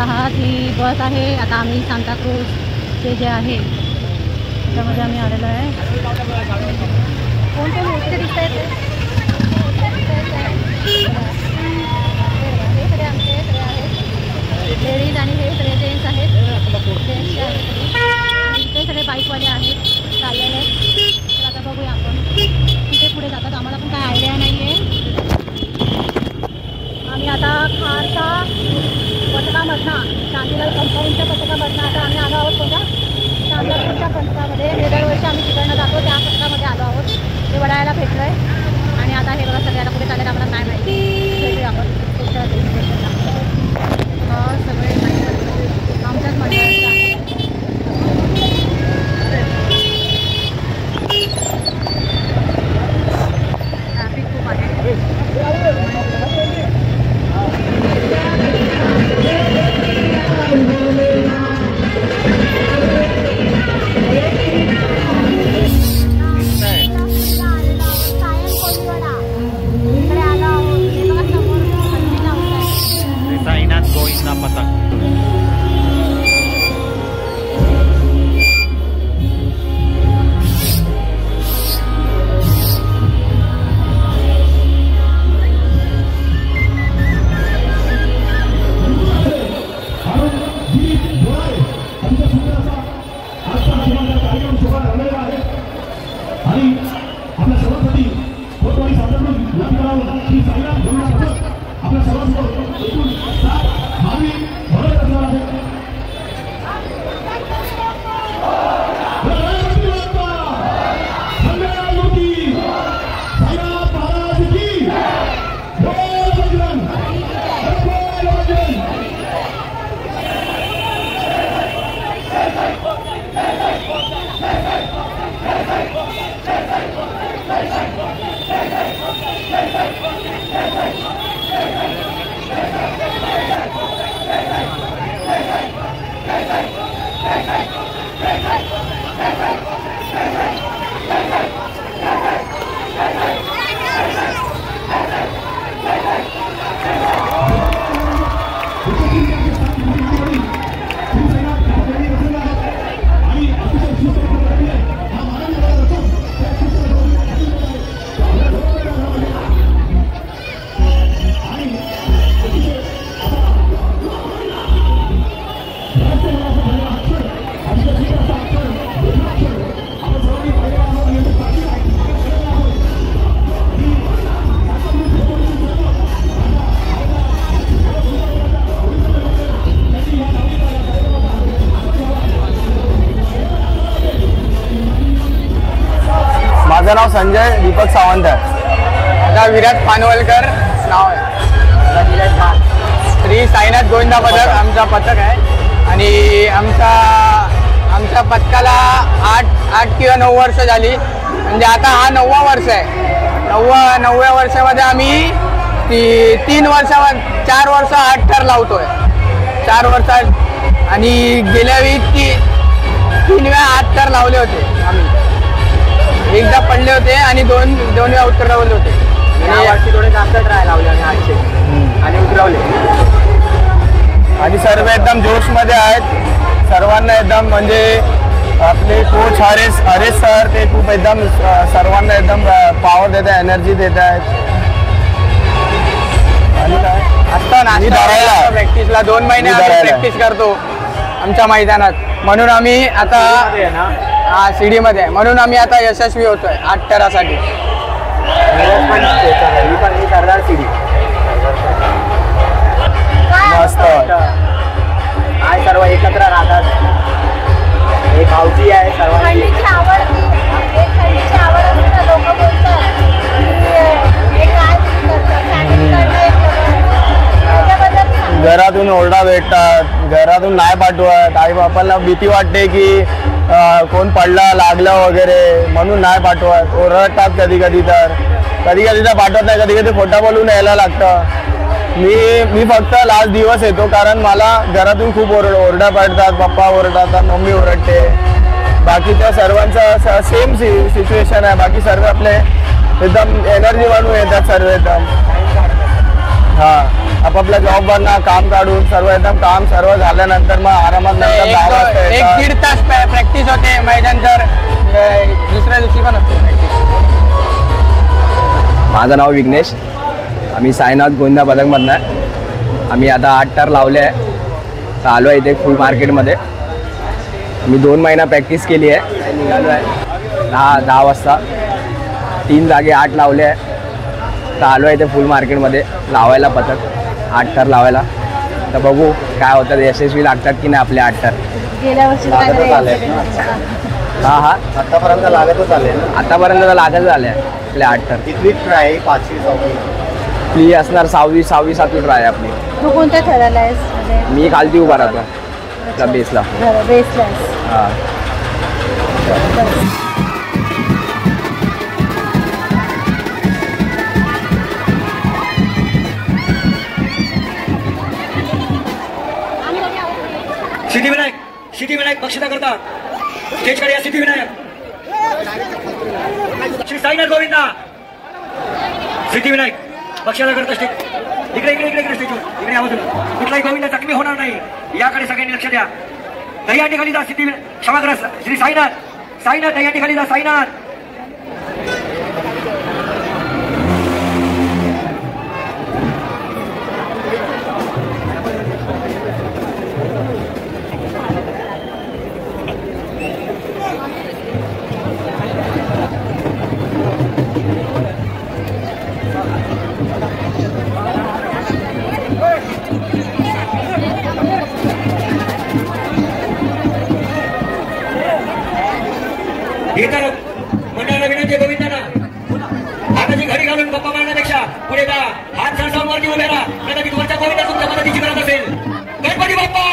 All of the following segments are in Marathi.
आहात, ही बस आहे. आता आम्ही सांताक्रूझचे जे आहे त्याच्यामध्ये आम्ही आलेलो आहे. कोणते मोठे दिसत आहेत हे सगळे आमचे सगळे आहेत लेडीज आणि हे सगळे जेंट्स आहेत. जेंट्सचे आहेत आणि इथे सगळे बाईकवाले आहेत चाललेले. तर आता बघूया आपण तिथे पुढे जातात. आम्हाला पण काय आयडिया नाही आहे. आम्ही आता खारचा पथकामधनं शांतीलाल कंपाऊंडच्या पथकामधनं आता आम्ही आलो आहोत. बघा शांतापूरच्या पथकामध्ये हे दरवर्षी आम्ही तिकडनं जातो त्या पथकामध्ये आलो आहोत. ते वडाळ्याला भेटलो आहे आणि आता हे बघा सगळ्याला कुठे चालेल आम्हाला काय माहिती. भेटूया आपण पुढच्या स्टेशनला. सगळे आमच्याच मंडळाचे आहे. ट्रॅफिक खूप आहे. माझं नाव संजय दीपक सावंत आहे. आता विराट पानवलकर नाव आहे. श्री साईनाथ गोविंदा पथक आमचा पथक आहे आणि आमच्या पथकाला 8 किंवा 9 वर्ष झाली. म्हणजे आता हा 9वा वर्ष आहे. 9व्या वर्षामध्ये आम्ही 4 वर्ष 8 थर लावतोय. 4 वर्षात आणि गेल्या वेळी 3 वेळा 8 थर लावले होते आम्ही. एकदा पडले होते आणि दोन वेळा उतरवले होते. यावर्षी थोडे जास्त ट्राय लावले आणि 800 आणि उतरवले. आणि सर्व एकदम जोशमध्ये आहेत. सर्वांना एकदम म्हणजे आपले कोच हरेश सर ते खूप एकदम सर्वांना एकदम पॉवर देत आहे, एनर्जी देत आहेत. आणि काय असतं प्रॅक्टिसला 2 महिने आम्ही प्रॅक्टिस करतो आमच्या मैदानात. म्हणून आम्ही आता सीडीमध्ये आहे. म्हणून आम्ही आता यशस्वी होतोय 8 थरासाठी. सरदार सीडी मस्त आहे. सर्व एकत्र राहतात. एक भावची आहे सर्वांची. घरातून ओरडा भेटतात, घरातून नाही पाठवत. आई बापाला भीती वाटते की कोण पडला लागलं वगैरे म्हणून नाही पाठवत. ओरडतात कधी कधी तर पाठवत नाही. कधी कधी खोटा बोलून यायला लागतं. मी फक्त लास्ट दिवस येतो कारण मला घरातून खूप ओरडा पडतात. पप्पा ओरडतात, मम्मी ओरडते. बाकीच्या सर्वांचं सेम सिच्युएशन आहे. बाकी सर्व आपले एकदम एनर्जी वाढून येतात सर्व एकदम. हां आपापल्या जॉबवरनं काम काढून सर्व एकदम काम सर्व झाल्यानंतर मग आरामात नंतर 10 वाजता एक येतात. दीड तास प्रॅक्टिस होते मैदान, तर दुसऱ्या दिवशी पण असते प्रॅक्टिस. माझं नाव विघ्नेश, आम्ही साईनाथ गोविंदा पदकमधनं आहे. आम्ही आता 8 टार लावले आहे, तर आलो आहे इथे फुल मार्केटमध्ये. मी 2 महिना प्रॅक्टिस केली आहे. निघालो आहे 10 वाजता. 3 जागे 8 लावले आहे, तर आलो आहे इथे फुल मार्केटमध्ये लावायला पथक 8 टार लावायला. तर बघू काय होतं, यशस्वी लागतात की नाही आपले 8 टार. गेल्या वर्षी काय लागतच आले. हा आतापर्यंत लागतच आले. आतापर्यंत तर लागत झाले आपले 8 टार. कितवी ट्राय 5वी 6वी आपली असणार 6वी 7वी ट्राय आपली. तू कोणत्या ठरायला आहेस म्हणजे मी खालती उभा राहतो त्या बेसला. बेसला आहेस. हां सिद्धिविनायक बक्षिता करता स्टेजकडे या. सिद्धिविनायक श्री साईनाथ गोविंदा. सिद्धिविनायक बक्षिता करता स्टेज. इकडे इकडे इकडे इकडे स्टेज इकडे आवाज. कुठलाही गोविंदा जखमी होणार नाही याकडे सगळ्यांनी लक्ष द्या. दह्यांडी खाली जा. सिद्धिविनायक क्षमाग्रस्त श्री साईनाथ. साईनाथ दह्यांडी खाली जा. साईनाथ मंडळाला विनंती गोविंदांना हाताची घडी घालून गप्पा मारण्यापेक्षा पुढे जा. हात सरसावरती उभे राहा. कदाचित वरच्या गोविंदा तुमच्या मदतीची गरज असेल. गणपती बाप्पा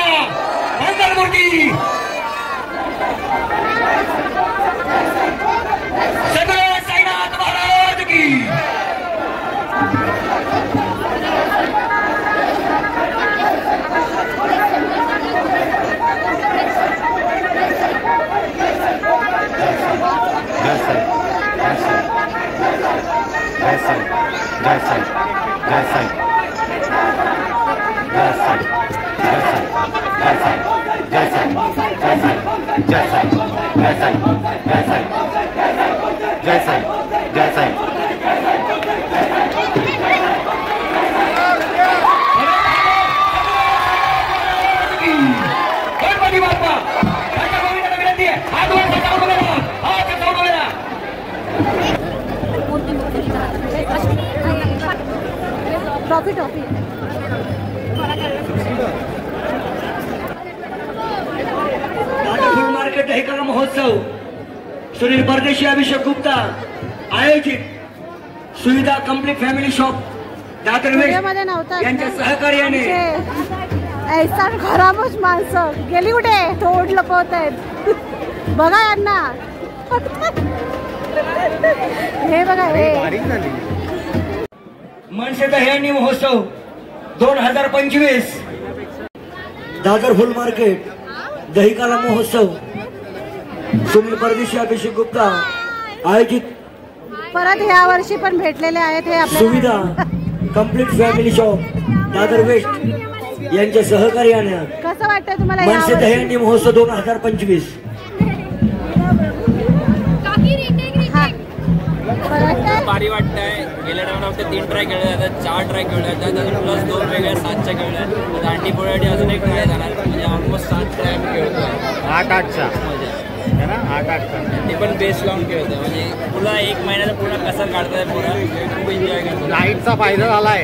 मंगलमूर्ती. सगळं साईनाथ महाराज की. गणपती बाप्पा वरच्या गोविंदाला विनंती आहे. हात वर सरसावून उभे राहा. हात सरसावून उभे राहा. ट्रॉफी फुल मार्केट दहीकाला महोत्सव सुनील परदेशी अभिषेक गुप्ता आयोजित सुविधा कंप्लीट फॅमिली शॉप मध्ये नव्हता यांच्या सहकार्याने ऐसा खराबच माणसं गेली कुठे. तोड लपवत आहेत बघा यांना. हे बघा हे मनसे दह्यांडी महोत्सव 2025 दादर फुल मार्केट दहीकाला महोत्सव सुनील परदेशी अभिषेक गुप्ता आयोजित परत ह्या वर्षी पण भेटलेले आहेत हे सुविधा आपल्याला. Complete family shop Dadar west यांच्या सहकार्याने कसं वाटतंय तुम्हाला मनसे दहीहंडी महोत्सव 2025. भारी वाटतंय. गेल्या टायमाला फक्त 3 ट्राय खेळले जातात, 4 ट्राय खेळले जातात, अजून प्लस 2 वेगळ्या 7च्या खेळल्या. दांडी पोळ्यासाठी अजून एक ट्राय जाणार, म्हणजे ऑलमोस्ट 7 ट्राय आम्ही खेळतोय. 8-8चा है ना 8-8चा. ते पण बेस लावून खेळतोय, म्हणजे पुन्हा 1 महिन्याचा पुन्हा कसं काढताय पुरा खूप एन्जॉय करतो. नाईटचा फायदा झालाय.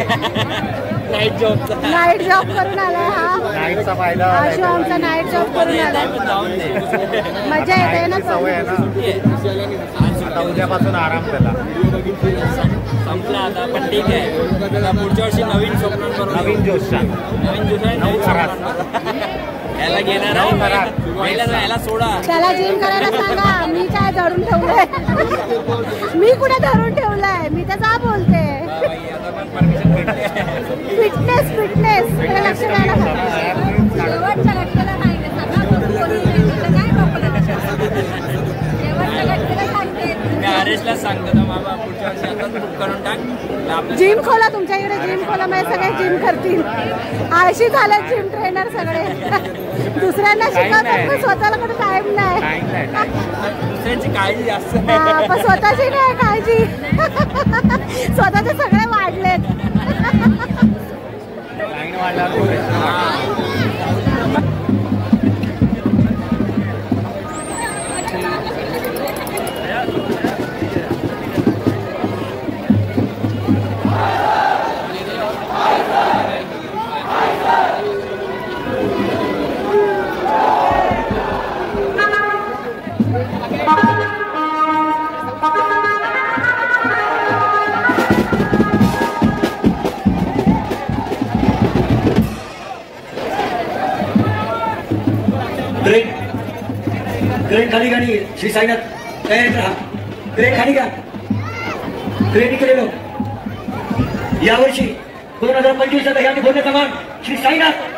नाईट जॉबचा नाईट जॉब करून आलाय हा. नाईटचा फायदा आशु आमचा नाईट जॉब करून आलाय. पण जाऊन दे. मजा येते ना. सवय आहे ना. आता उद्यापासून आराम त्याला. संपला आता, पण ठीक आहे. आता पुढच्या वर्षी नवीन स्वप्नांबरोबर नवीन जोश आहे, नवीन स्वप्नांबरोबर. याला घेणार आहे पहिला याला सोडा. त्याला जिम करायला सांगा. मी काय धरून ठेवलंय. मी कुठे धरून ठेवलंय. मी तर का बोलते. फिटनेस फिटनेस लक्ष द्यायला मी आरेशला सांगतो ना बाबा पुढच्या वर्षी आता बुक करून टाक. आपलं जिम खोला तुमच्या इकडे, जिम खोला म्हणजे सगळे जिम करतील. आळशी झाले जिम ट्रेनर सगळे. दुसऱ्यांना शिकवतात पण स्वतःला कुठे टाइम नाही. दुसऱ्यांची काळजी जास्त पण स्वतःची नाही काळजी. स्वतःचे सगळे वाढलेत. ग्रेन खाली गाणी श्री साईनाथ तयार राहा. ग्रेन खाली घ्या. ग्रेन केलेलो यावर्षी 2025 दह्यांनी बोलण्याचा मान श्री साईनाथ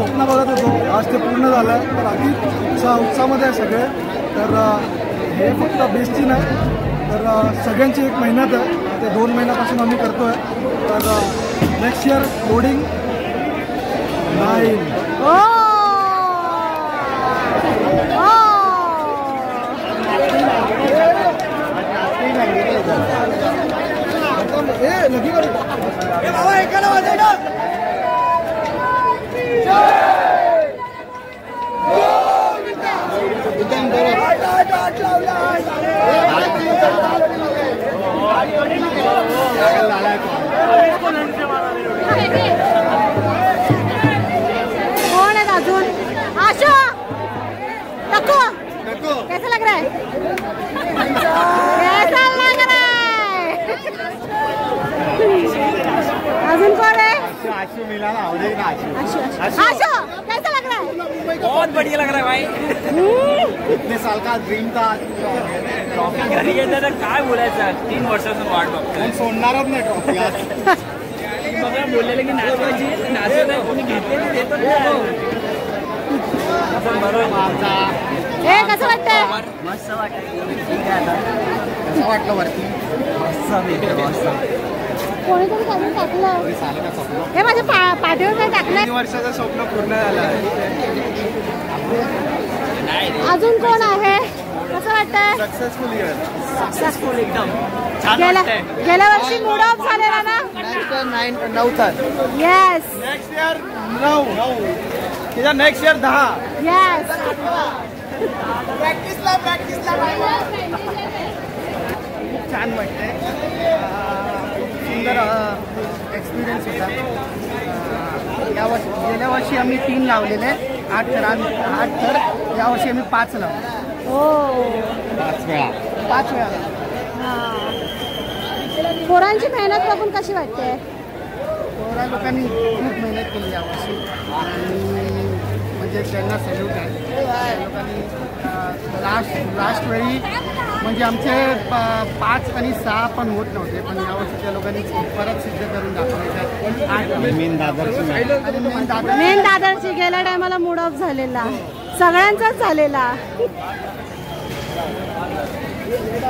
स्वप्न बघत होतो, आज ते पूर्ण झालं आहे. तर अगदी उत्साहामध्ये आहे सगळे. तर हे फक्त बेस्टची नाही, तर सगळ्यांची एक मेहनत आहे. ते 2 महिन्यापासून आम्ही करतो आहे. तर नेक्स्ट इयर लोडिंग 9. लगी कौन है अजून? आशा टक्को कैसा लग रहा है? कैसा लग रहा है? अजून कौन है? आशु मिला ना, आशु कैसा लग रहा है? बहुत बढ़िया लग रहा है भाई. इतने साल का ड्रीम था. ट्रॉफी घरी येते तर काय बोलायचं, 3 वर्षापासून वाट बघतोय. सोडणारच नाही ट्रॉफी आज. बघा बोललेलं की नाचवायची, नाचत नाही, कोणी घेतलेली ते तर बरोबर. हे कसं वाटतंय? मस्त वाटतं. कसं वाटलं वरती? कोणीतरी काढून टाकलं. हे माझ्या पाठीवर काय टाकलंय? 3 वर्षाचं स्वप्न पूर्ण झालं आहे. अजून कोण आहे? कसं वाटतंय? Successful year. सक्सेसफुल एकदम छान गेल्या वाटतंय. गेल्या वर्षी मूड ऑफ झालेला ना. 9 येस नेक्स्ट इयर 9. त्याच्या नेक्स्ट इयर 10. येस. प्रॅक्टिसला छान वाटतंय. सुंदर एक्सपिरियन्स होता. गेल्या वर्षी आम्ही 3 लावलेले, 8 थर. यावर्षी आम्ही 5 लावले. हो 5 वेळा. पोरांची मेहनत बघून कशी वाटते? पोरा लोकांनी खूप मेहनत केली यावर्षी आणि म्हणजे त्यांना सॅल्यूट आहे. त्या लोकांनी लास्ट वेळी म्हणजे आमचे 5 आणि 6 पण होत नव्हते, पण यावर्षी त्या लोकांनी परत सिद्ध करून दाखवले. मेन दादरची गेल्या टायमाला मूड ऑफ झालेला, सगळ्यांचाच झालेला.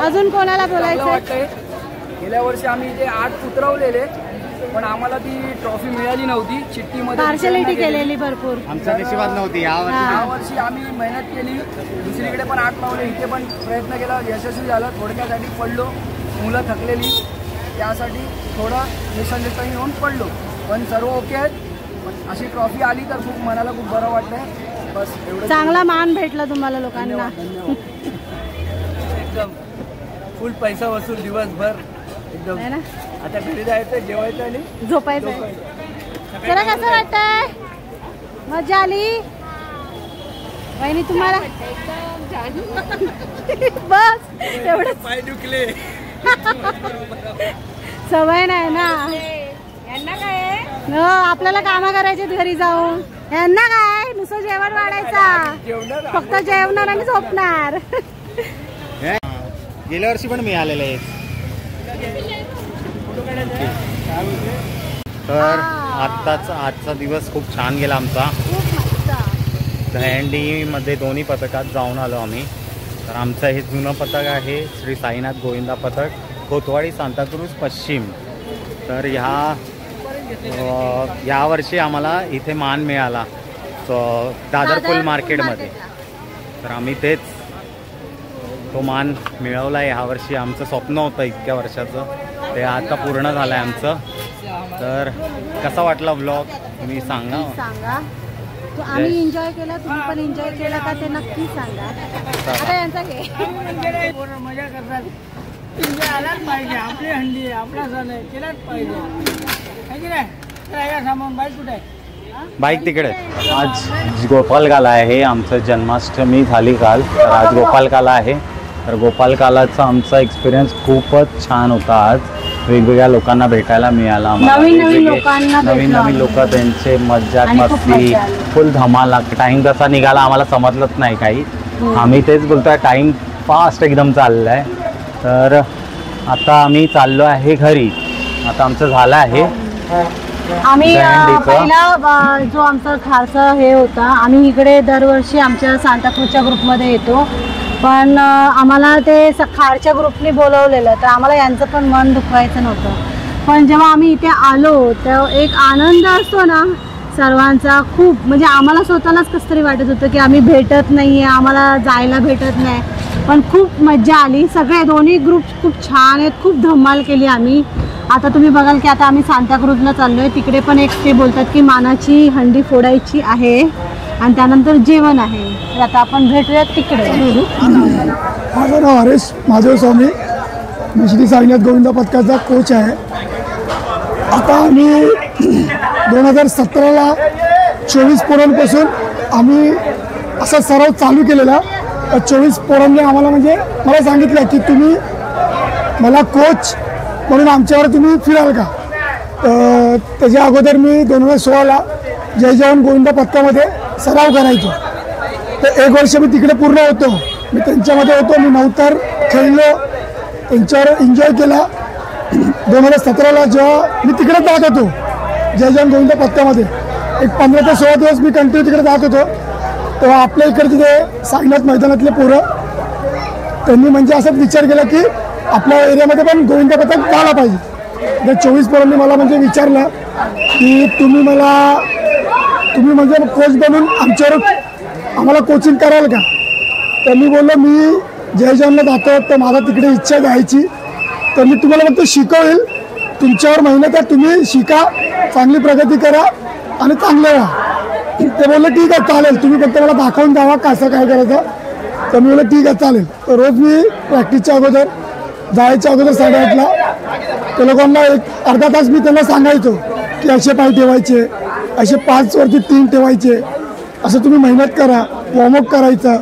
अजून कोणाला बोलायचं? गेल्या वर्षी आम्ही इथे 8 उतरवलेले, पण आम्हाला ती ट्रॉफी मिळाली नव्हती. चिठ्ठीमध्ये पार्शलिटी केलेली भरपूर. आमच्या नशिबात नव्हती. यावर्षी आम्ही मेहनत केली, दुसरीकडे पण 8 लावले, इथे पण प्रयत्न केला, यशस्वी झालं. थोडक्यासाठी पडलो, मुलं थकलेली, त्यासाठी थोडं मिसअंडरस्टँडिंग येऊन पडलो, पण सर्व ओके आहेत. पण अशी ट्रॉफी आली तर खूप मनाला खूप बरं वाटतंय. बस एवढं. चांगला मान भेटला तुम्हाला लोकांना. एकदम फुल पैसा वसूल दिवसभर एकदम. है ना? आता घरी जायचं, जेवायचं आणि झोपायचं. चला कसं वाटतंय? मजा आली? वहिनी तुम्हाला? बस एवढंच. पाय दुखले. सवय नाही ना हो, आपल्याला कामं करायची घरी जाऊन. यांना काय नुसतं जेवण वाढायचा, फक्त जेवणार आणि झोपणार. गेल्या वर्षी पण मिळालेले आहेत. तर आजचा दिवस खूप छान गेला आमचा. दहीहंडीमध्ये दोन्ही पथकात जाऊन आलो आम्ही. तर आमचं हे जुनं पथक आहे श्री साईनाथ गोविंदा पथक, कोतवाडी सांताक्रूज पश्चिम. तर यावर्षी आम्हाला इथे मान मिळाला दादर फुल मार्केटमध्ये. तर आम्ही तेच तो मान मिळवला आहे ह्यावर्षी. आमचं स्वप्न होतं इतक्या वर्षाचं, ते आता पूर्ण झालं आहे आमचं. तर कसा वाटला व्लॉग तुम्ही सांगा. आम्ही एन्जॉय केला, तुम्ही पण एन्जॉय केला का ते नक्की सांगा. आता यांचा घे मजा करतात. एन्जॉय आलाच पाहिजे. आपली हंडी आहे, आपला सण आहे, केलाच पाहिजे. नाही सामान बाईक कुठे आहे? बाईक तिकडे. आज गोपालकाला आहे, आमचं जन्माष्टमी झाली काल, तर आज गोपालकाला आहे. तर गोपालकालाचा आमचा एक्सपिरियन्स खूपच छान होता. आज वेगवेगळ्या लोकांना भेटायला मिळाला, नवीन नवीन लोक, त्यांचे मज्जा मस्ती, फुल धमाल. टाईम कसा निघाला आम्हाला समजलंच नाही काही. आम्ही तेच बोलतोय, टाईम फास्ट एकदम चालला आहे. तर आता आम्ही चाललो आहे घरी. आता आमचं झालं आहे आम्ही पहिला जो आमचा खारचा हे होता, आम्ही इकडे दरवर्षी आमच्या सांताक्रूजच्या ग्रुपमध्ये येतो, पण आम्हाला ते खारच्या ग्रुपने बोलवलेलं, तर आम्हाला यांचं पण मन दुखवायचं नव्हतं. पण जेव्हा आम्ही इथे आलो तर एक आनंद असतो ना सर्वांचा, खूप म्हणजे आम्हाला स्वतःलाच कसं तरी वाटत होतं की आम्ही भेटत नाही आहे, आम्हाला जायला भेटत नाही, पण खूप मजा आली. सगळे दोन्ही ग्रुप खूप छान आहेत, खूप धमाल केली आम्ही. आता तुम्ही बघाल की आता आम्ही सांताक्रूजला चाललो आहे, तिकडे पण एक ते बोलतात की मानाची हंडी फोडायची आहे आणि त्यानंतर जेवण आहे, तर आता आपण भेटूयात तिकडे. माझं नाव हरेश माधव स्वामी, मी श्री साईनाथ गोविंदा पथकाचा कोच आहे. आता आम्ही 2017ला 24 पोरांपासून आम्ही असा सराव चालू केलेला. 24 पोरांनी आम्हाला म्हणजे मला सांगितलं की तुम्ही मला कोच म्हणून आमच्यावर तुम्ही फिराल का. त्याच्या अगोदर मी 2016ला जय जवान गोविंदा पथकामध्ये सराव करायचो, तर 1 वर्ष मी तिकडे पूर्ण होतो. मी त्यांच्यामध्ये होतो, मी नवतर खेळलो, त्यांच्यावर एन्जॉय केला. 2017ला जेव्हा मी तिकडे जात होतो जय जवान गोविंदा पथकामध्ये, एक 15 ते 16 दिवस मी कंटिन्यू तिकडे जात होतो, तेव्हा आपल्या इकडचे ते साईनाथ मैदानातले पोरं त्यांनी म्हणजे असाच विचार केला की आपल्या एरियामध्ये पण गोविंदा पथक झाला पाहिजे. त्या 24 पोरांनी मला म्हणजे विचारलं की तुम्ही म्हणजे कोच बनून आम्हाला कोचिंग कराल का. तर मी बोललो मी जय जवानला जातो, तर मला तिकडे इच्छा द्यायची, तर मी तुम्हाला फक्त शिकवेल, तुमच्यावर मेहनत आहे, तुम्ही शिका, चांगली प्रगती करा आणि चांगलं राहा. ते बोलले ठीक आहे चालेल, तुम्ही फक्त मला दाखवून द्यावा कसं काय करायचं. तर मी बोललो ठीक आहे चालेल. तर रोज मी प्रॅक्टिसच्या अगोदर जायच्या अगोदर 8:30ला त्या लोकांना एक अर्धा तास मी त्यांना सांगायचो की असे पाय ठेवायचे, असे 5 वरती 3 ठेवायचे, असं तुम्ही मेहनत करा, वॉर्मअप करायचं.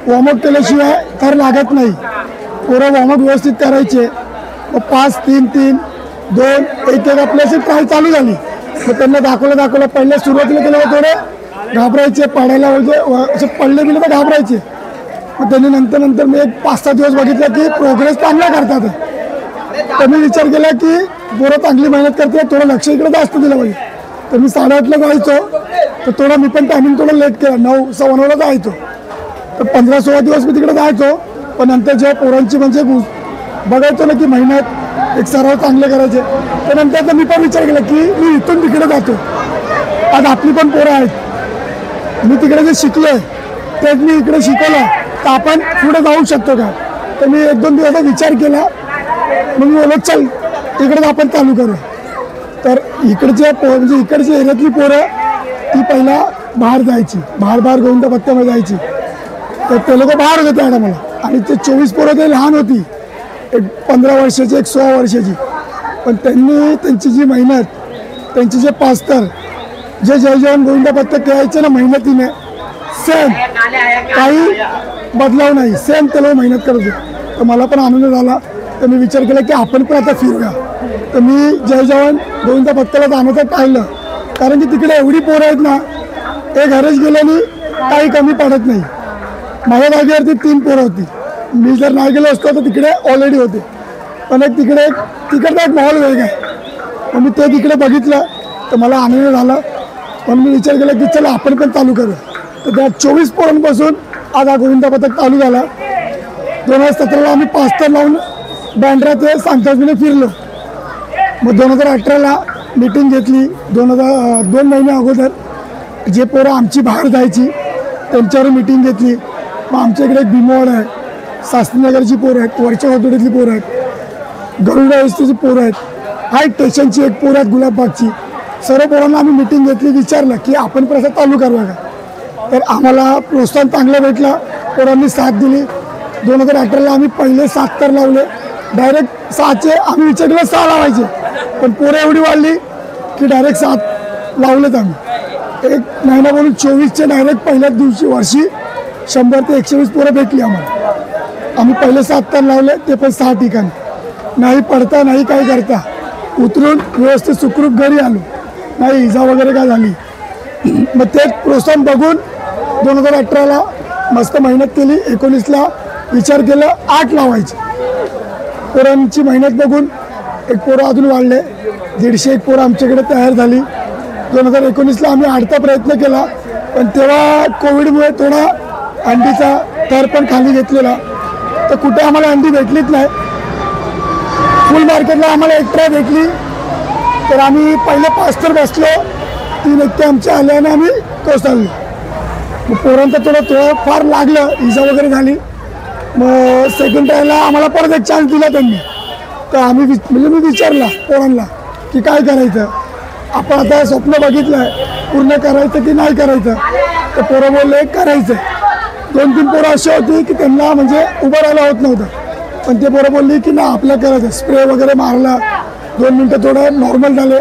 वॉर्मअप केल्याशिवाय तर लागत नाही. पोरं वॉर्मअप व्यवस्थित करायचे. मग 5 3 3 2 1 1 आपली अशी ट्राय चालू झाली. मग त्यांना दाखवलं. पहिल्या सुरुवातीला केलं थोडे घाबरायचे, पडायला म्हणजे असे पडले बिले तर घाबरायचे. मग त्यांनी नंतर मी एक 5-6 दिवस बघितलं की प्रोग्रेस चांगला करतात. तर मी विचार केला की पोरं चांगली मेहनत करते, थोडं लक्ष इकडे जास्त दिलं पाहिजे. तर मी 8:30ला जायचो, तर थोडं मी पण टायमिंग थोडं लेट केलं, 9-9:15ला जायचो. तर 15-16 दिवस मी तिकडे जायचो. पण नंतर जेव्हा पोरांची म्हणजे बघायचो ना की मेहनत एक सराव चांगले करायचे, तर नंतर मी पण विचार केला की मी इथून तिकडे जातो. आज आपली पण पोरं आहेत, मी तिकडे जे शिकलोय तेच मी इकडे शिकवलं, तर आपण पुढे जाऊ शकतो का. तर मी 1-2 दिवसाचा विचार केला, मग मी बोलत चल इकडेच आपण चालू करू. तर इकडच्या म्हणजे इकडच्या एरियातली पोरं ती पहिला बाहेर जायची, बाहेर गोविंदा पथकामध्ये जायची. तर ते लोक बाहेर होते त्या टायमाला, आणि ते 24 पोरं ते लहान होती, एक 15 वर्षाची, एक 16 वर्षाची. पण त्यांनी त्यांची जी मेहनत, त्यांचे जे पास्तर जे जय जवान गोविंदा पथक खेळायचे ना मेहनतीने, सेम काही बदलाव नाही, सेम ते लोक मेहनत करत होते. तर मला पण आनंद झाला. तर मी विचार केला की आपण पण आता फिरूया. तर मी जय जवान गोविंदा पथकाला जाण्याचं टाळलं, कारण की तिकडे एवढी पोरं आहेत ना, एक हरेश गेल्याने काही कमी पडत नाही. माझ्या जागेवरती 3 पोरं होती, मी जर नाही गेलो असतो तर तिकडे ऑलरेडी होते. पण एक तिकडचा एक माहोल वेगळा आहे. पण मी ते तिकडे बघितलं तर मला आनंद झाला. पण मी विचार केला की चला आपण पण चालू करूया. तर त्या 24 पोरांपासून आज हा गोविंदा पथक चालू झाला. 2017ला आम्ही पास्तर लावून बँड्रा ते सांताक्रूजला फिरलो. मग 2018ला मीटिंग घेतली. 2 महिने अगोदर जे पोरं आमची बाहेर जायची त्यांच्यावर मीटिंग घेतली. मग आमच्या इकडे एक भीमवाड आहे, शास्त्रीनगरची पोरं आहेत, वरच्या होतोडीतली पोरं आहेत, गरुडा वस्तीची पोरं आहेत, हाय स्टेशनची एक पोरं आहेत, गुलाबबागची. सर्व पोरांना आम्ही मीटिंग घेतली, विचारलं की आपण पण असं चालू करूया का. तर आम्हाला प्रोत्साहन चांगलं भेटलं, पोरांनी साथ दिली. 2018ला आम्ही पहिले 7 तर लावले, डायरेक्ट 6चे आम्ही विचार केला 6 लावायचे, पण पोरं एवढी वाढली की डायरेक्ट 7 लावलेत आम्ही. 1 महिना बोलून 24चे डायरेक्ट पहिल्याच दिवशी वर्षी 100 ते 120 पोरं भेटली आम्हाला. आम्ही पहिले 7 तर लावले, ते पण 6 ठिकाणी, नाही पडता नाही काय करता उतरून व्यवस्थित सुखरूप घरी आलो, नाही इजा वगैरे काय झाली. मग ते प्रोत्साहन बघून 2018ला मस्त मेहनत केली. 19ला विचार केला 8 लावायची. पोरांची मेहनत बघून एक पोरं अजून वाढले, 150 पोरं आमच्याकडे तयार झाली. 2019ला आम्ही आडता प्रयत्न केला, पण तेव्हा कोविडमुळे थोडा अंडीचा दर पण खाली घेतलेला, तर कुठे आम्हाला अंडी भेटलीच नाही. फुल मार्केटला आम्हाला एक ट्राय भेटली, तर आम्ही पहिले 5 तर बसलो, 3 एकटे आमच्या आल्याने आम्ही कोसळलो. मग पोरांचं थोडं फार लागलं, इजा वगैरे झाली. मग सेकंड ट्रायला आम्हाला परत एक चान्स दिला त्यांनी. तर आम्ही म्हणजे मी विचारला पोरांना की काय करायचं, आपण आता स्वप्न बघितलं आहे, पूर्ण करायचं की नाही करायचं. तर पोरं बोलले करायचं. 2-3 पोरं अशी होती की त्यांना म्हणजे उभं राहायला होत नव्हतं, पण ते पोरं बोलली की ना आपलं करायचं. स्प्रे वगैरे मारला, 2 मिनटं थोडं नॉर्मल झाले.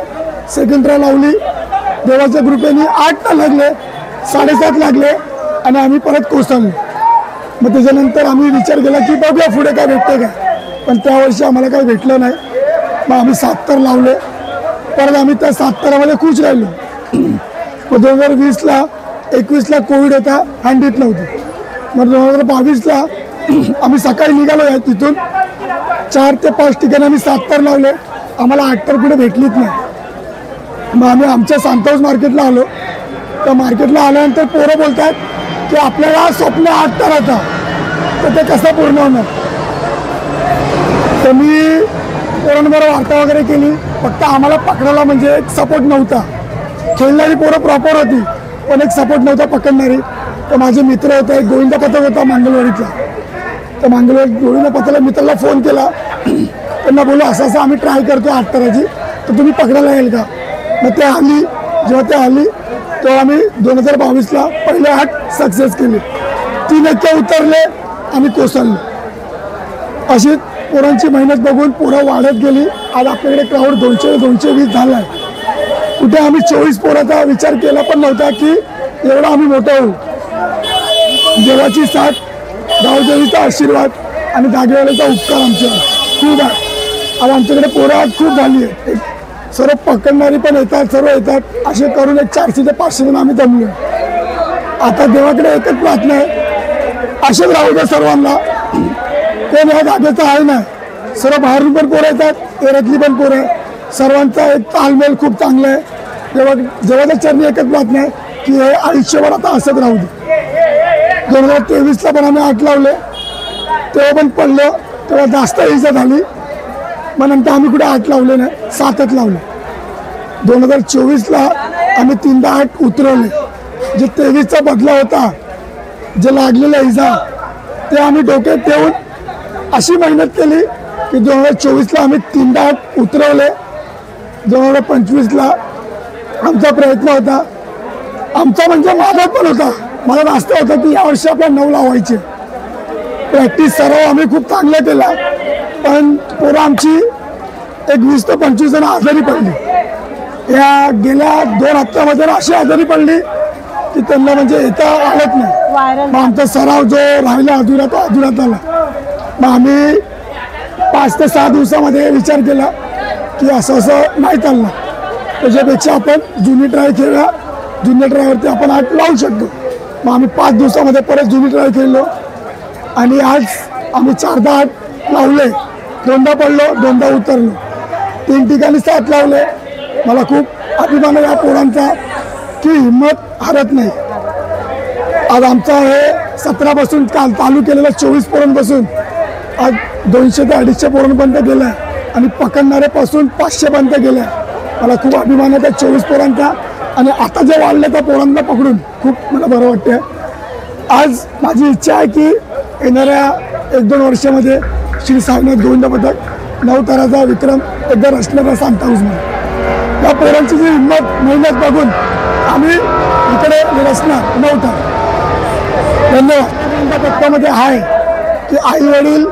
सेकंड ट्राय लावली, देवाच्या कृपेने 8 लागले, 7.5 लागले आणि आम्ही परत कोसळलो. मग त्याच्यानंतर आम्ही विचार केला की बघूया पुढे काय भेटते काय, पण त्या वर्षी आम्हाला काही भेटलं नाही. मग आम्ही 7 तर लावले, परत आम्ही त्या 7 तरामध्ये खुश राहिलो. मग 2020ला 21ला कोविड होता, हँडीत नव्हती. मग 2022ला आम्ही सकाळी निघालो आहे तिथून, 4 ते 5 ठिकाणी आम्ही 7 तर लावले, आम्हाला 8 तर कुठे भेटलीच नाही. मग आम्ही आमच्या सांताऊस मार्केटला आलो. तर मार्केटला आल्यानंतर पोरं बोलतात की आपल्याला स्वप्न 8 तराचा, तर ते कसं पूर्ण होणार. तर मी पोरांबरोबर वार्ता वगैरे केली, फक्त आम्हाला पकडायला म्हणजे एक सपोर्ट नव्हता. खेळणारी पोरं प्रॉपर होती, पण एक सपोर्ट नव्हता पकडणारी. तर माझे मित्र होते, एक गोविंदा पथक होता मांगलवाडीतला. तर मांगलवाडी गोविंदा पथकाला मित्राला फोन केला, त्यांना बोललो असं असं आम्ही ट्राय करतो 8 तराची, तर तुम्ही पकडायला येईल का. मग ते आली, जेव्हा ते आली तेव्हा आम्ही 2022ला पहिले 8 सक्सेस केले. 3 एकटे उतरले आणि कोसळले. अशी पोरांची मेहनत बघून पोरं वाढत गेली. आज आपल्याकडे क्राऊड 200-220 झाला आहे. कुठे आम्ही 24 पोराचा विचार केला पण नव्हता की एवढा आम्ही मोठं होऊ. देवाची साथ, गावदेवीचा आशीर्वाद आणि जागेवाल्याचा उपकार आमच्यावर खूप आहे. आज आमच्याकडे पोरं आज खूप झाली आहे. सर्व पकडणारी पण येतात, सर्व येतात. असे करून एक 400 ते 500 जण आम्ही जमलो. आता देवाकडे एकच प्रार्थना आहे, असेच राहू द्या सर्वांना. कोण या जागेचं आहे नाही, सर्व बाहेरून पण पोरं येतात, एरतली पण पोरं आहे. सर्वांचा एक ताळमेळ खूप चांगला आहे. देवाच्या चरणी एकच प्रार्थना आहे की हे आयुष्यभर आता असंच राहू दे. 2023ला पण आम्ही 8 लावले, तेव्हा पण पडलं, तेव्हा जास्त इजा झाली. मग नंतर आम्ही कुठे 8 लावले नाही, 7च लावले. 2024ला आम्ही 3दा 8 उतरवले. जे 23चा बदला होता, जे लागलेला इजा, ते आम्ही डोक्यात ठेवून अशी मेहनत केली की 2024ला आम्ही 3दा 8 उतरवले. 2025ला आमचा प्रयत्न होता, आमचा म्हणजे माझा पण होता, मला जास्त होतं की यावर्षी आपल्या 9 लावायचे. प्रॅक्टिस सराव आम्ही खूप चांगला केला, पण पोरं आमची एक 20 ते 25 जण आजारी पडली. या गेल्या 2 हप्त्यामध्ये अशी आजारी पडली की त्यांना म्हणजे येता आलत नाही. मग आमचा सराव जो राहिला अधुरा तो अधुरात आला. मग आम्ही 5 ते 6 दिवसामध्ये विचार केला की असं नाही चाललं, त्याच्यापेक्षा आपण जुनी ट्राय खेळूया, जुन्या ट्रायवरती आपण 8 लावू शकतो. मग आम्ही 5 दिवसामध्ये परत जुनी ट्राय खेळलो आणि आज आम्ही 4दा 8 लावले. 2दा पडलो, 2दा उतरलो, 3 ठिकाणी 7 लावले. मला खूप अभिमान आहे या पोरांचा की हिंमत हरत नाही. आज आमचा हे 17पासून काल चालू केलेला 24 पोरांपासून आज 200 ते 250 पोरांपर्यंत गेलं आहे आणि पकडणाऱ्यापासून 500 पर्यंत गेलं आहे. मला खूप अभिमान आहे त्या 24 पोरांचा. आणि आता जे वाढलं त्या पोरांना पकडून खूप मला बरं वाटतं. आज माझी इच्छा आहे की येणाऱ्या 1-2 वर्षामध्ये श्री साईनाथ गोविंदा पथक 9 तराचा विक्रम एकदा रचण्याचा सांताऊसमध्ये. या पोरांची जी हिंमत मेहनत बघून आम्ही इकडे रचणार 9 तर. धन्यवाद. गोविंदा पथकामध्ये आहे की आई वडील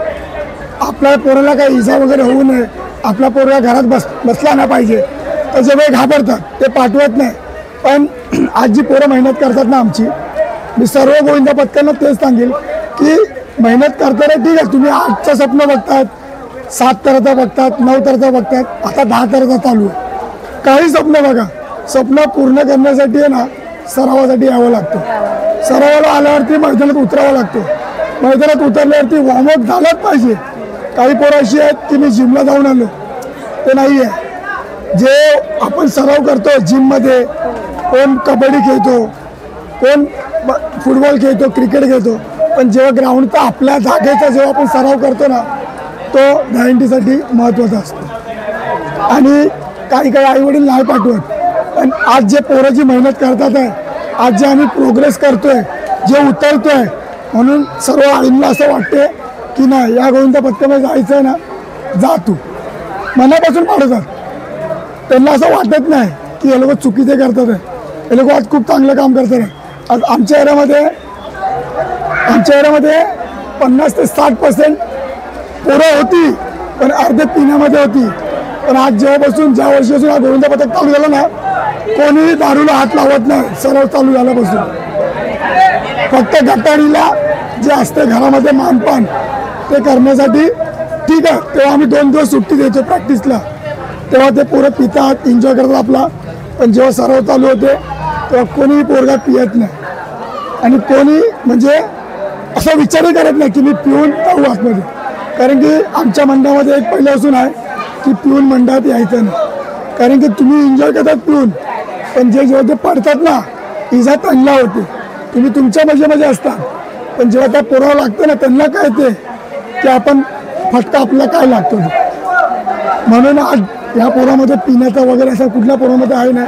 आपल्या पोराला काही इजा वगैरे होऊ नये, आपला पोरगा घरात बसला नाही पाहिजे, त्याचे वेळ घाबरतात, ते पाठवत नाही. पण आज जी पोरं मेहनत करतात ना आमची, मी सर्व गोविंदा पथकांना तेच सांगेल की मेहनत करताना ठीक आहे, तुम्ही 8चं स्वप्न बघतात, 7 तराचा बघतात, 9 तराचा बघतात, आता 10 तराचा चालू आहे. काही स्वप्न बघा, स्वप्न पूर्ण करण्यासाठी आहे ना सरावासाठी यावं लागतं. सरावाला आल्यावरती मैदानात उतरावं लागतं. मैदानात उतरल्यावरती वॉर्मअप झालंच पाहिजे. काही पोरं अशी आहेत की मी जिमला जाऊन आलो, ते नाही आहे. जे आपण सराव करतो जिममध्ये, कोण कबड्डी खेळतो, कोण फुटबॉल खेळतो, क्रिकेट खेळतो, पण जेव्हा ग्राउंडचा आपल्या जागेचा जेव्हा आपण सराव करतो ना, तो दहीहंडीसाठी महत्त्वाचा असतो. आणि काही आईवडील नाही पाठवत, पण आज जे पोरं जी मेहनत करतात आहे, आज जे आम्ही प्रोग्रेस करतोय, जे उतरतोय, म्हणून सर्व आईंना असं वाटते की नाही या गोविंदा पथकामध्ये जायचं आहे ना, जा तू, मनापासून पाठवतात. त्यांना असं वाटत नाही की हे लोक चुकीचे करतात आहे, हे लोक आज खूप चांगलं काम करतात आहे. आज आमच्या एरियामध्ये 50 ते 60% पोरं होती, पण अर्धे पिण्यामध्ये होती. पण आज जेव्हापासून ज्या वर्षीपासून हा गोविंदा पथक चालू झालं ना, कोणीही दारूला हात लावत नाही. सराव चालू झाल्यापासून फक्त गटारीला जे असते घरामध्ये मानपान ते करण्यासाठी ठीक आहे, तेव्हा आम्ही 2 दिवस सुट्टी देतो प्रॅक्टिसला, तेव्हा ते पोरं पितात, एन्जॉय करतात आपला. पण जेव्हा सराव चालू होते तेव्हा कोणीही पोरगा पियत नाही आणि कोणी म्हणजे असा विचारही करत नाही की मी पिऊन जाऊ आतमध्ये. कारण की आमच्या मंडळामध्ये एक पहिल्यापासून आहे की पिऊन मंडळात यायचं नाही. कारण की तुम्ही एन्जॉय करतात पिऊन, पण जेव्हा ते पडतात ना, इजा त्यांना होते. तुम्ही तुमच्या मजेमध्ये असता, पण जेव्हा त्या पोरावं लागतं ना, त्यांना कळते की आपण फटका आपल्याला काय लागतो. म्हणून आज या पोरामध्ये पिण्याचा वगैरे असा कुठल्या पोरामध्ये आहे ना.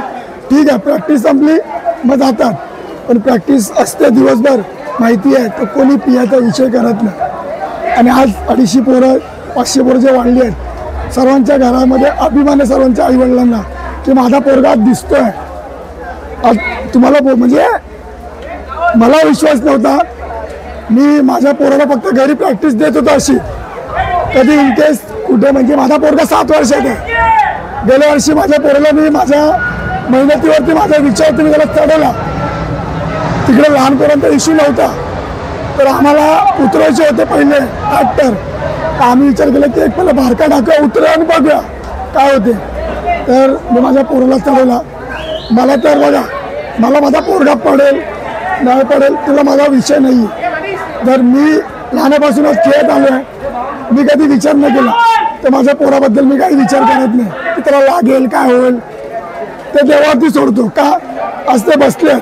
ठीक आहे, प्रॅक्टिस संपली मग जातात, पण प्रॅक्टिस असते दिवसभर, माहिती आहे, तर कोणी पियाचा विषय करत नाही. आणि आज 250 पोरं 500 पोरं जे वाढली आहेत, सर्वांच्या घरामध्ये अभिमान आहे सर्वांच्या आईवडिलांना की माझा पोरगा दिसतोय. आज तुम्हाला म्हणजे मला विश्वास नव्हता, मी माझ्या पोराला फक्त घरी प्रॅक्टिस देत होतो अशी. कधी इन केस कुठे म्हणजे माझा पोरगा 7 वर्षाचा आहे, गेल्या वर्षी माझ्या पोराला मी माझ्या मेहनतीवरती माझ्या विचारवरती मी त्याला चढवला. तिकडे लहान पोरांचा इश्यू नव्हता, तर आम्हाला उतरायचे होते पहिले ॲक्टर. तर आम्ही विचार केला की एक पहिला बारका टाका उतरा आणि बघूया काय होते. तर मी माझ्या पोराला चढवला. मला तर बघा, मला माझा पोरगा पडेल नाही पडेल तुला माझा विषय नाही. जर मी लहानापासूनच खेळत आलो आहे, मी कधी विचार नाही केला, तर माझ्या पोराबद्दल मी काही विचार करत नाही की त्याला लागेल काय होईल, ते देवावरती सोडतो. का आज ते बसले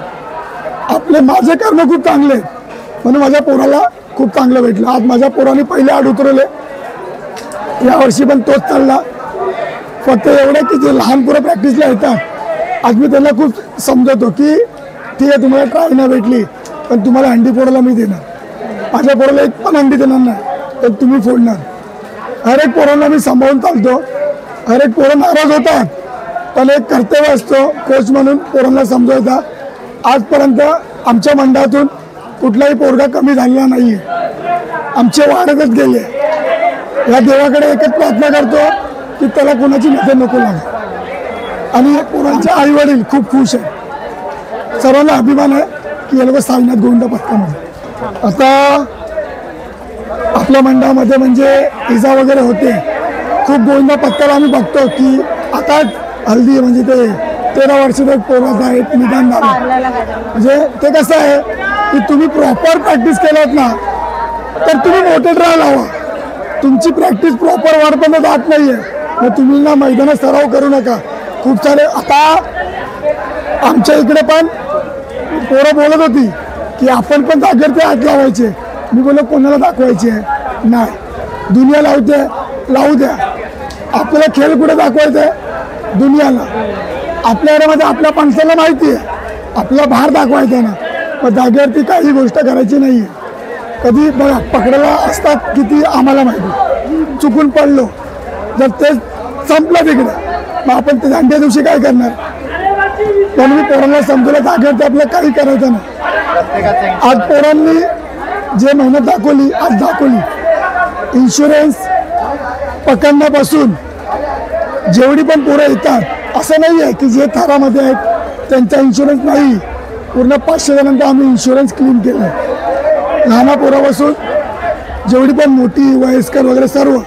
आपले, माझे कर्म खूप चांगले आहेत म्हणून माझ्या पोराला खूप चांगलं भेटलं. आज माझ्या पोराने पहिले आड उतरवले, यावर्षी पण तोच चालला. फक्त एवढं की जे लहान पोरं प्रॅक्टिसला येतात, आज मी त्यांना खूप समजवतो की ठीक आहे तुम्हाला ट्राय नाही भेटली, पण तुम्हाला हंडी फोडायला मी देणार. माझ्या पोराला एक पण हंडी देणार नाही, तर तुम्ही फोडणार. हर एक पोरांना मी सांभाळून चालतो. हर एक पोरं नाराज होतात, पण एक कर्तव्य असतो कोच म्हणून पोरांना समजवता. आजपर्यंत आमच्या मंडळातून कुठलाही पोरगा कमी झालेला नाही आहे, आमचे वाढतच गेले. या देवाकडे एकच प्रार्थना करतो की त्याला कोणाची नजर नको लागे. आणि पोरांचे आई वडील खूप खुश आहेत, सर्वांना अभिमान आहे की हे लोक साईनाथ गोविंदा पथकामध्ये. आता आपल्या मंडळामध्ये म्हणजे इजा वगैरे होते खूप. गोविंदा पथकाला आम्ही बघतो की आता हल्दी म्हणजे ते 13 वर्षाचा एक पोराचा एक निदान झालं. म्हणजे ते कसं आहे की तुम्ही प्रॉपर प्रॅक्टिस केलात ना, तर तुम्ही मोठे ट्राय लावा. तुमची प्रॅक्टिस प्रॉपर वाढपर्यंत जात नाही आहे, मग तुम्ही ना मैदानात सराव करू नका. खूप सारे आता आमच्या इकडे पण पोरं बोलत होती की आपण पण जागेवरती हात लावायचे. मी बोललो कोणाला दाखवायचे नाही, दुनिया लावू द्या. आपल्याला खेळ कुठे दाखवायचं आहे दुनियाला. आपल्या एरियामध्ये आपल्या माणसाला माहिती आहे आपला भार दाखवायचा ना, मग जागेवरती काही गोष्ट करायची नाही आहे. कधी बघा पकडायला असतात किती आम्हाला माहिती, चुकून पडलो जर ते संपलं तिकडे, मग आपण ते दांड्या दिवशी काय करणार. म्हणून मी पोरांना समजवलं जागेवरती आपल्याला काही करायचं नाही. आज पोरांनी जे मेहनत दाखवली आज दाखवली. इन्शुरन्स पकडण्यापासून जेवढी पण पोरं येतात असं नाही आहे की जे थरामध्ये आहेत त्यांचा इन्शुरन्स नाही. पूर्ण 500 जणांचा आम्ही इन्शुरन्स क्लेम केला आहे. लहान पोरापासून जेवढी पण मोठी वयस्कर वगैरे सर्व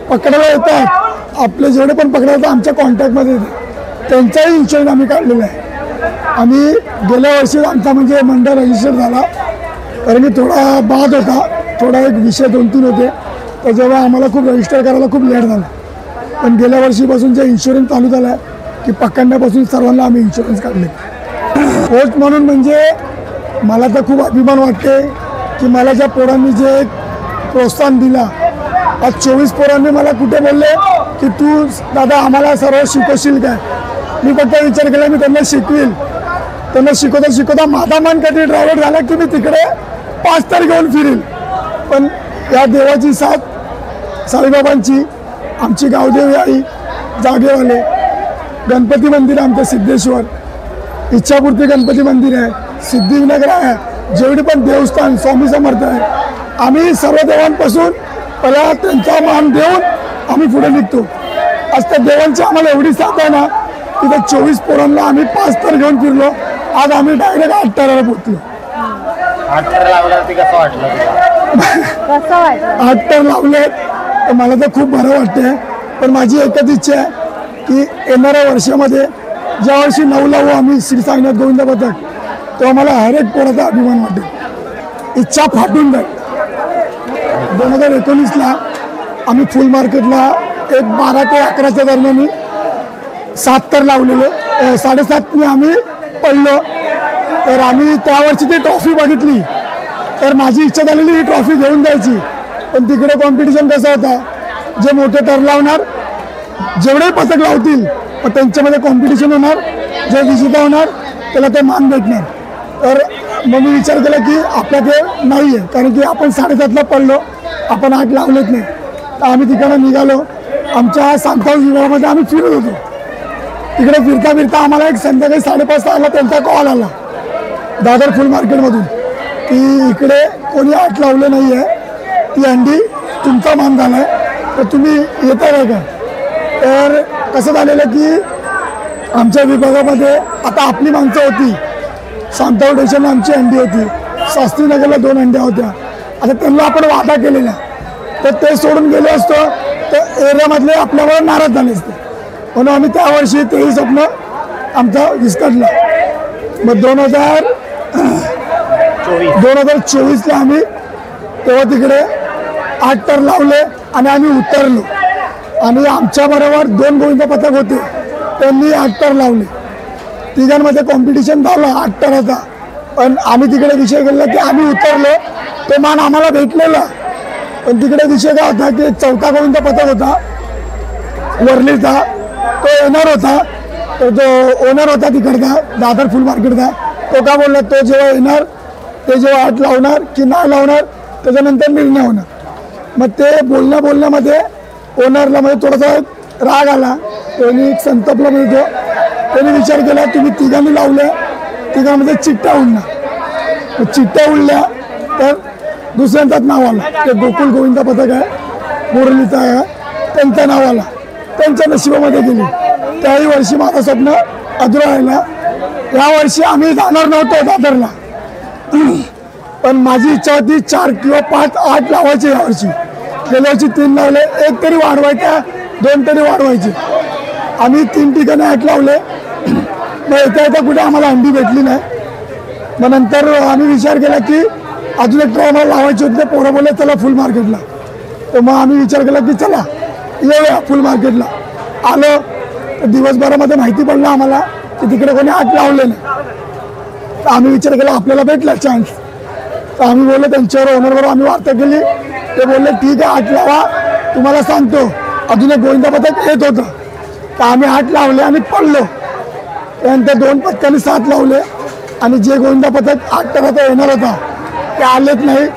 पकडायला येतात. आपले जेवढे पण पकडायला आमच्या कॉन्टॅक्टमध्ये येतात त्यांचाही इन्शुरन्स आम्ही काढलेला आहे. आम्ही गेल्या वर्षी आमचा म्हणजे मंडळ रजिस्टर झाला, कारण की थोडा बाद होता, थोडा एक विषय 2-3 होते, तर जेव्हा आम्हाला खूप रजिस्टर करायला खूप लेट झाला. पण गेल्या वर्षीपासून जे इन्शुरन्स चालू झाला आहे की पकडण्यापासून सर्वांना आम्ही इन्शुरन्स काढले. कोच म्हणून म्हणजे मला तर खूप अभिमान वाटते की मला ज्या पोरांनी जे एक प्रोत्साहन दिला. आज 24 पोरांनी मला कुठे बोलले की तू दादा आम्हाला सर्व शिकवशील काय. मी फक्त विचार केला मी त्यांना शिकवील. त्यांना शिकवता शिकवता माझा मन कधी ड्रायव्हर झाला की मी तिकडे 5 तर घेऊन फिरेल. पण या देवाची साथ, साईबाबांची, आमची गावदेवी आई, जागेवाले, गणपती मंदिर आमचं सिद्धेश्वर, इच्छापूर्ती गणपती मंदिर आहे, सिद्धिविनायक आहे, जेवढी पण देवस्थान स्वामी समर्थ आहे, आम्ही सर्व देवांपासून पहिला त्यांचा मान देऊन आम्ही पुढे निघतो. आज त्या देवांची आम्हाला एवढी साथ आहे ना की त्या 24 पोरांना आम्ही 5 तर घेऊन फिरलो. आज आम्ही डायरेक्ट 8 टराला पोहोचलो. 8 तर लावल्यावरती कसं वाटलं कसं वाटलं? 8 तर लावले तर मला तर खूप बरं वाटतंय. पण माझी एकच इच्छा आहे की येणाऱ्या वर्षामध्ये ज्या वर्षी 9 लावू आम्ही श्री साईनाथ गोविंद पथक, तेव्हा मला हर एक पोराचा अभिमान वाटेल. इच्छा फाटून जाईल. 2019ला आम्ही फुल मार्केटला एक 12 ते 11च्या दरम्यान 7 तर लावलेले. 7.5 आम्ही पडलो. तर आम्ही त्यावर्षी ती ट्रॉफी बघितली तर माझी इच्छा झालेली ही ट्रॉफी घेऊन जायची. पण तिकडे कॉम्पिटिशन कसं होता, जे मोठे तर लावणार जेवढे पथक लावतील पण त्यांच्यामध्ये कॉम्पिटिशन होणार, जे विजेता होणार त्याला ते मान भेटणार. तर मग मी विचार केला की आपल्या ते नाही आहे, कारण की आपण 7.5ला पडलो, आपण 8 लावलेच नाही. तर आम्ही तिकडं निघालो. आमच्या सांगताव विभागामध्ये आम्ही फिरत होतो. तिकडे फिरता फिरता आम्हाला एक संध्याकाळी 5:30 त्यांचा कॉल आला दादर फुल मार्केटमधून की इकडे कोणी 8 लावले नाही आहे, ती अंडी तुमचा मान झाला आहे, तर तुम्ही येता का. तर कसं झालेलं की आमच्या विभागामध्ये आता आपली माणसं होती, सांगताव स्टेशनला आमची अंडी होती, शास्त्रीनगरला 2 अंड्या होत्या. आता त्यांना आपण वादा केलेला, तर ते सोडून गेले असतो तर एरियामधले आपल्यावर नाराज झाले असते. म्हणून आम्ही त्या वर्षी तेही स्वप्न आमचा विस्कटलं. मग 2024ला आम्ही तेव्हा तिकडे 8 तर लावले आणि आम्ही उतरलो. आणि आमच्याबरोबर 2 गोविंद पथक होते, त्यांनी 8 तर लावले. तिघांमध्ये कॉम्पिटिशन झालं 8 टराचा. पण आम्ही तिकडे विषय केला की आम्ही उतरलो, तो मान आम्हाला भेटलेला. पण तिकडे विषय काय होता की 4था गोविंद पथक होता वरलीचा, तो येणार होता. तर जो ओनर होता तिकडचा दादर फुल मार्केटचा, तो का बोलला तो जेव्हा येणार ते जेव्हा 8 लावणार की नाही लावणार त्याच्यानंतर निर्णय होणार. मग ते बोलण्यामध्ये ओनरला म्हणजे थोडासा राग आला, त्यांनी संतापला मिळतो. त्यांनी विचार केला तुम्ही तिघांनी लावल्या, तिघांमध्ये चिट्ट्या उडणार. चिट्ट्या उडल्या तर दुसऱ्यांचाच नाव आला, ते गोकुल गोविंद पथक आहे मुरलीचा आहे, त्यांचं नाव आला, त्यांच्या नशिबामध्ये गेली. त्याही वर्षी माझं स्वप्न अधुरा राहिला. या वर्षी आम्ही जाणार नव्हतो दादरला, पण माझी इच्छा होती 4 किंवा 5 8 लावायचे यावर्षी. गेल्या वर्षी 3 लावले, 1 तरी वाढवायचा, 2 तरी वाढवायचे. आम्ही 3 ठिकाणी 8 लावले. मग येता कुठे आम्हाला अंडी भेटली नाही. मग नंतर आम्ही विचार केला की अजून एक ट्राय आम्हाला लावायची होती. पोरं बोलले चला फुल मार्केटला. तर मग आम्ही विचार केला की चला येऊया फुल मार्केटला. आलो तर दिवसभरामध्ये माहिती पडलं आम्हाला की तिकडे कोणी 8 लावले नाही. तर आम्ही विचार केला आपल्याला भेटला चान्स. तर आम्ही बोललो त्यांच्यावर ओनरबरोबर आम्ही वार्ता केली. ते बोलले ठीक आहे 8 लावा, तुम्हाला सांगतो. अजून एक गोविंद पथक येत होतं, तर आम्ही 8 लावले आणि पडलो. त्यानंतर 2 पथकांनी 7 लावले आणि जे गोविंद पथक 8 टराचा येणार होता ते आलेच नाही.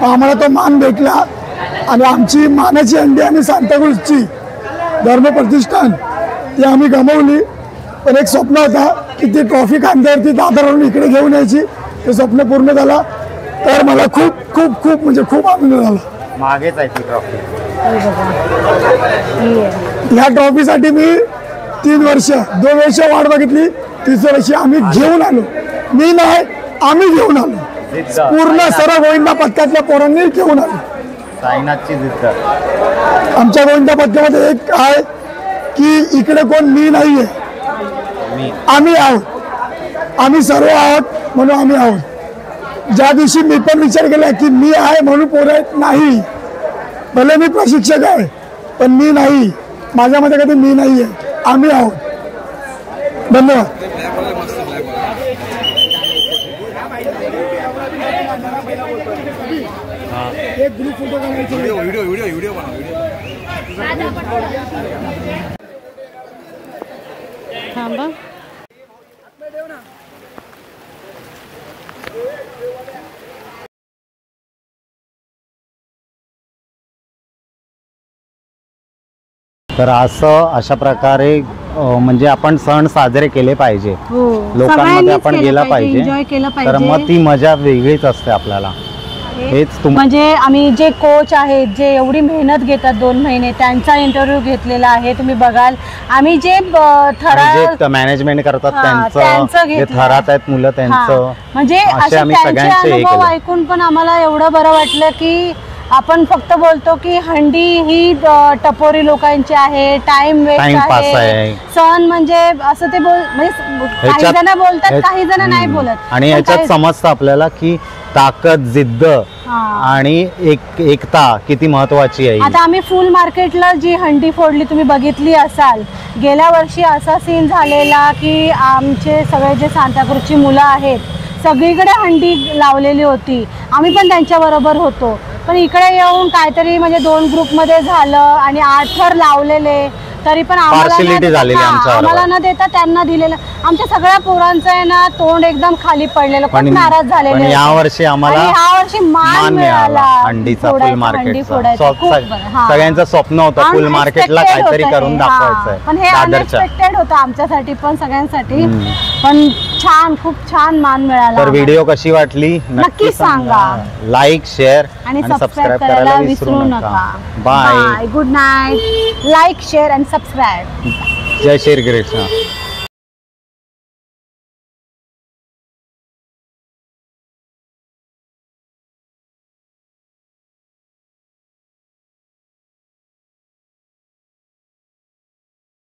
आम्हाला तो मान भेटला आणि आमची मानाची अंडी आणि सांताक्रूजची धर्मप्रतिष्ठान ती आम्ही गमावली. पण एक स्वप्न होता की ती ट्रॉफी खांद्यावरती दादरवरून इकडे घेऊन यायची, ते स्वप्न पूर्ण झाला. तर मला खूप खूप खूप म्हणजे खूप आनंद झाला. मागेच आहे ती ट्रॉफी. ह्या ट्रॉफीसाठी मी 3 वर्ष 2 वर्ष वाट बघितली. 3ऱ्या वर्षी आम्ही घेऊन आलो. मी नाही, आम्ही घेऊन आलो. पूर्ण सर्व गोविंद पथकातल्या पोरांनी घेऊन आलो. साईनाथची जिद्द. आमच्या गोविंद पथकामध्ये एक आहे की इकडे कोण मी नाहीये, आम्ही आहोत. आम्ही सर्व आहोत म्हणून आम्ही आहोत. ज्या दिवशी मी पण विचार केला की मी आहे म्हणून पोरं नाही, भले मी प्रशिक्षक आहे पण मी नाही, माझ्यामध्ये कधी मी नाही आहे, आम्ही आहोत. धन्यवाद. एक ग्रुप फोटो काढायचे. व्हिडिओ थांबा. तर अशा प्रकारे म्हणजे आपण सण साजरे केले पाहिजे, लोकांमध्ये आपण गेला पाहिजे, एन्जॉय केलं तर पाहिजे. मग ती मजा वेगळीच असते आपल्याला. हेच म्हणजे आम्ही जे कोच आहेत जे एवढी मेहनत घेतात 2 महिने, त्यांचा इंटरव्ह्यू घेतलेला आहे. तुम्ही बघाल आम्ही जे मॅनेजमेंट करतात त्यांचं त्यांचं, जे घेतलं. थरात आहेत मुलं त्यांचं, म्हणजे असे आम्ही त्यांचे सगळ्यांचे हे अनुभव केलं. ऐकून पण आम्हाला एवढं बरं वाटलं की आपण फक्त बोलतो की हंडी ही टपोरी लोकांची आहे, टाइम वेस्ट टाइमपास आहे, आहे. सण म्हणजे असं ते म्हणजे काही जण बोलतात, काही जण नाही बोलत. आणि पण याच्यात काही- समजतं आपल्याला की ताकद, जिद्द आणि एकता किती महत्वाची आहे. आता आम्ही फुल मार्केटला जी हंडी फोडली तुम्ही बघितली असाल. गेल्या वर्षी असा सीन झालेला की आमचे सगळे जे सांताक्रूजची मुलं आहेत सगळीकडे हंडी लावलेली होती, आम्ही पण त्यांच्याबरोबर होतो. पण इकडे येऊन काहीतरी म्हणजे 2 ग्रुपमध्ये झालं आणि 8 थर लावलेले, तरी पण Partiality झालेली आमच्याबरोबर. आम्हाला न देता त्यांना दिलेलं. आमच्या सगळ्या पोरांचं आहे ना तोंड एकदम खाली पडलेलं, खूप नाराज झालेले होते. यावर्षी आम्हाला आणि यावर्षी मान मिळाला हंडीचा, फुल हंडी मार्केटचा. फोडायचा. खूप बरं. हां. सगळ्यांचं स्वप्न होतं फुल मार्केटला Unexpected काहीतरी होतं करून हे. दाखवायचंय पण हे दादरच्या. अनएक्सपेक्टेड होतं आमच्यासाठी पण, सगळ्यांसाठी. पण छान, खूप छान मान मिळाला. तर व्हिडिओ कशी वाटली नक्की सांगा. लाईक, शेअर आणि आणि सबस्क्राईब करायला विसरू नका. Bye. Good night. Like, share आणि सबस्क्राईब. जय श्री कृष्ण.